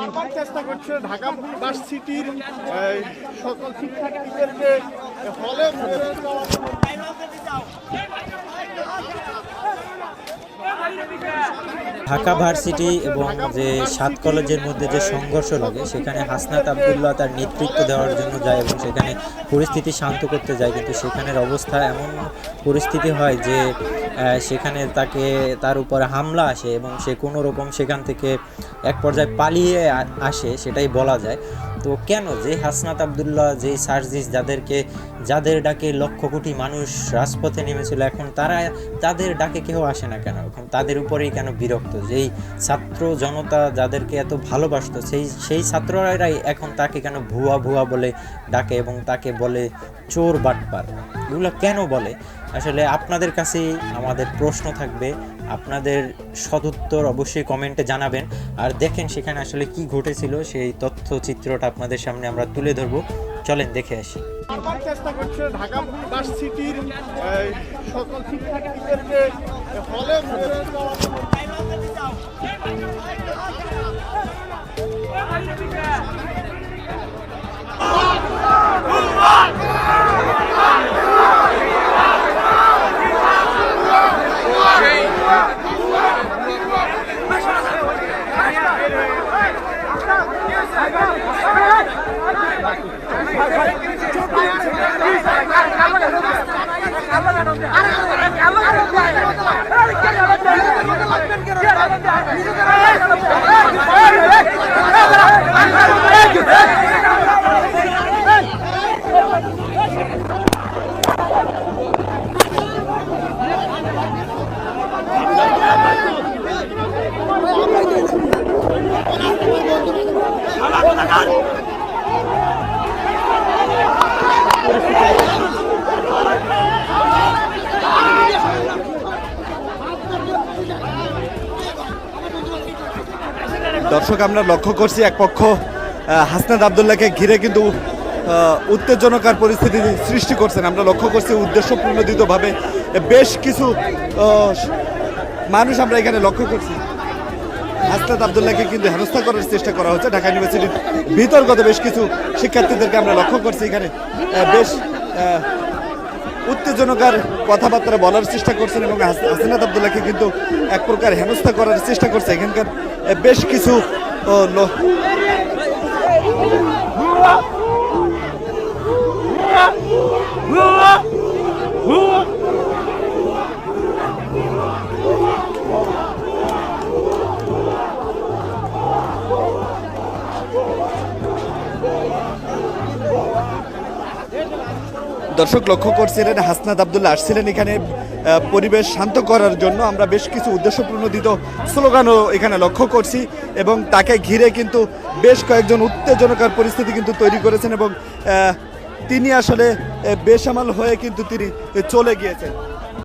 বারবার চেষ্টা করছে ঢাকা ভার্সিটির সকল শিক্ষার্থীদেরকে হলে ঢাকা ভার্সিটি এবং যে 7 কলেজের মধ্যে যে সংঘর্ষ লাগে সেখানে হাসনাত আবদুল্লাহ তার নেতৃত্ব দেওয়ার জন্য যায় এবং সেখানে পরিস্থিতি শান্ত করতে যায়, কিন্তু সেখানের অবস্থা এমন পরিস্থিতি হয় যে সেখানে তার উপরে হামলা আসে এবং সে কোনো রকম সেখান থেকে এক পর্যায়ে পালিয়ে আসে, সেটাই বলা যায়। তো কেন যে হাসনাত আবদুল্লাহ যেই সার্জিস যাদের ডাকে লক্ষ কোটি মানুষ রাজপথে নেমেছিল, এখন তাদের ডাকে কেউ আসে না কেন? এখন তাদের উপরেই কেন বিরক্ত? যেই ছাত্র জনতা যাদেরকে এত ভালোবাসতো সেই ছাত্ররাই এখন তাকে কেন ভুয়া বলে ডাকে এবং তাকে বলে চোর বাটপার? এগুলো কেন বলে? আসলে আপনাদের কাছেই আমাদের প্রশ্ন থাকবে, আপনাদের সদুত্তর অবশ্যই কমেন্টে জানাবেন। আর দেখেন সেখানে আসলে কি ঘটেছিল, সেই তথ্যচিত্রটা আপনাদের সামনে আমরা তুলে ধরবো। চলেন দেখে আসি। বারবার চেষ্টা করছে ঢাকা ভার্সিটির সকল শিক্ষার্থীদেরকে হলে দর্শক, আমরা লক্ষ্য করছি এক পক্ষ হাসনাত আবদুল্লাহকে ঘিরে কিন্তু উত্তেজনকার পরিস্থিতি সৃষ্টি করছেন। আমরা লক্ষ্য করছি উদ্দেশ্যপ্রণোদিতভাবে বেশ কিছু মানুষ আমরা এখানে লক্ষ্য করছি। হাসনাত আবদুল্লাহকে কিন্তু হেনস্থা করার চেষ্টা করা হচ্ছে। ঢাকা ইউনিভার্সিটির ভিতরগত বেশ কিছু শিক্ষার্থীদেরকে আমরা লক্ষ্য করছি এখানে বেশ উত্তেজনকার কথাবার্তা বলার চেষ্টা করছেন এবং হাসনাত আবদুল্লাহকে কিন্তু এক প্রকার হেনস্থা করার চেষ্টা করছে এখানকার বেশ কিছু দর্শক লক্ষ্য করছিলেন হাসনাত আবদুল্লাহ আসছিলেন এখানে পরিবেশ শান্ত করার জন্য। আমরা বেশ কিছু উদ্দেশ্যপ্রণোদিত স্লোগানও এখানে লক্ষ্য করছি এবং তাকে ঘিরে কিন্তু বেশ কয়েকজন উত্তেজনকার পরিস্থিতি কিন্তু তৈরি করেছেন এবং তিনি আসলে বেসামাল হয়ে কিন্তু তিনি চলে গিয়েছেন।